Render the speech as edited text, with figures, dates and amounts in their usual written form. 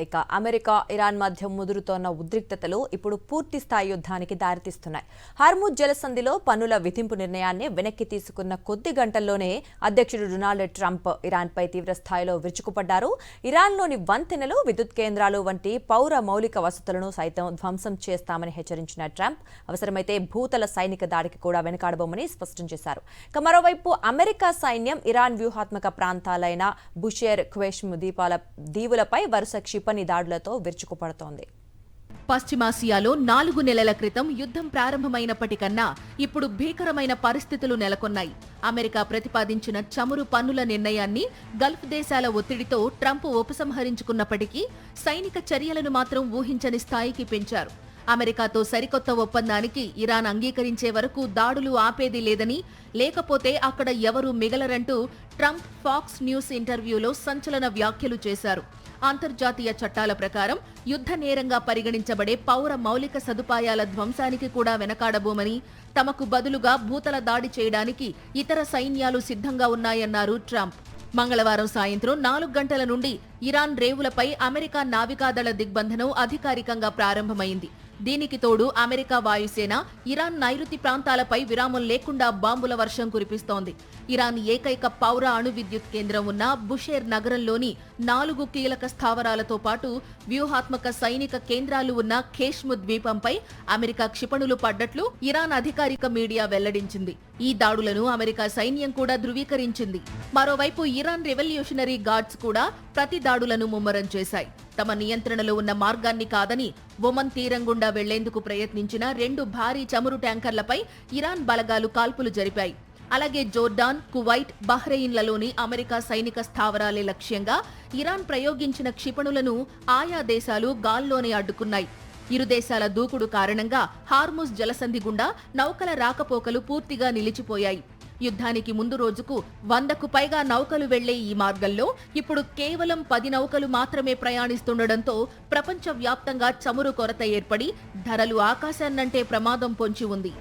ఇక America Iran మధ్య ముదురుతోన్న ఉద్రిక్తతలు ఇప్పుడు పూర్తి స్థాయి యుద్ధానికి దారితీస్తున్నాయి. హార్ముజ్ జలసంధిలో పన్నుల విధింపు నిర్ణయాన్ని వెనక్కి తీసుకున్న కొద్ది గంటల్లోనే అధ్యక్షుడు డొనాల్డ్ ట్రంప్ ఇరాన్పై తీవ్ర స్థాయిలో విరుచుకుపడ్డారు. ఇరాన్లోని వంతెనలు, విద్యుత్ కేంద్రాలు వంటి పౌర మౌలిక వసతులను సైతం ధ్వంసం చేస్తామని హెచ్చరించిన ట్రంప్ దీవైతే భూతల సైనిక దాడికి కూడా వెనుకాడబోమని స్పష్టం చేశారు. మరోవైపు అమెరికా సైన్యం ఇరాన్ వ్యూహాత్మక ప్రాంతాలైన బుషేర్, క్వేష్మ్ దీవులపై వరుస క్షిపణి దాడులతో విరుచుకుపడుతోంది. పశ్చిమాసియాలో 4 నెలల క్రితం యుద్ధం ప్రారంభమైనప్పటికన్నా ఇప్పుడు భీకరమైన పరిస్థితులు నెలకొన్నాయి. అమెరికా ప్రతిపాదించిన చమురు పన్నుల నిర్ణయాన్ని గల్ఫ్ దేశాల ఒత్తిడితో ట్రంప్ ఉపసంహరించుకున్నప్పటికీ సైనిక చర్యలను మాత్రం ఊహించని స్థాయికి పెంచారు. అమెరికాతో సరికొత్త ఒప్పందానికి ఇరాన్ అంగీకరించే వరకు దాడులు ఆపేది లేదని, లేకపోతే అక్కడ ఎవరూ మిగలరంటూ ట్రంప్ ఫాక్స్ న్యూస్ ఇంటర్వ్యూలో సంచలన వ్యాఖ్యలు చేశారు. అంతర్జాతీయ చట్టాల ప్రకారం యుద్ధ నేరంగా పరిగణించబడే పౌర మౌలిక సదుపాయాల ధ్వంసానికి కూడా వెనకాడబోమని, తమకు బదులుగా భూతల దాడి చేయడానికి ఇతర సైన్యాలు సిద్ధంగా ఉన్నాయన్నారు ట్రంప్. మంగళవారం సాయంత్రం 4 గంటల నుండి ఇరాన్ రేవులపై అమెరికా నావికాదళ దిగ్బంధనం అధికారికంగా ప్రారంభమైంది. దీనికి తోడు అమెరికా వాయుసేన ఇరాన్ నైరుతి ప్రాంతాలపై విరామం లేకుండా బాంబుల వర్షం కురిపిస్తోంది. ఇరాన్ ఏకైక పౌర అణు విద్యుత్ కేంద్రం ఉన్న బుషేర్ నగరంలోని 4 కీలక స్థావరాలతో పాటు వ్యూహాత్మక సైనిక కేంద్రాలు ఉన్న ఖేష్మ్ ద్వీపంపై అమెరికా క్షిపణులు పడ్డట్లు ఇరాన్ అధికారిక మీడియా వెల్లడించింది. ఈ దాడులను అమెరికా సైన్యం కూడా ధృవీకరించింది. మరోవైపు ఇరాన్ రెవల్యూషనరీ గార్డ్స్ కూడా ప్రతి దాడులను ముమ్మరం చేశాయి. తమ నియంత్రణలో ఉన్న మార్గాన్ని కాదని ఒమన్ తీరం గుండా వెళ్లేందుకు ప్రయత్నించిన 2 భారీ చమురు ట్యాంకర్లపై ఇరాన్ బలగాలు కాల్పులు జరిపాయి. అలాగే జోర్డాన్, కువైట్, బహ్రెయిన్లలోని అమెరికా సైనిక స్థావరాలే లక్ష్యంగా ఇరాన్ ప్రయోగించిన క్షిపణులను ఆయా దేశాలు గాల్లోనే అడ్డుకున్నాయి. ఇరు దేశాల దూకుడు కారణంగా హార్ముజ్ జలసంధి గుండా నౌకల రాకపోకలు పూర్తిగా నిలిచిపోయాయి. యుద్ధానికి ముందు రోజుకు 100కు పైగా నౌకలు వెళ్లే ఈ మార్గంలో ఇప్పుడు కేవలం 10 నౌకలు మాత్రమే ప్రయాణిస్తుండటంతో ప్రపంచవ్యాప్తంగా చమురు కొరత ఏర్పడి ధరలు ఆకాశాన్నంటే ప్రమాదం పొంచి ఉంది.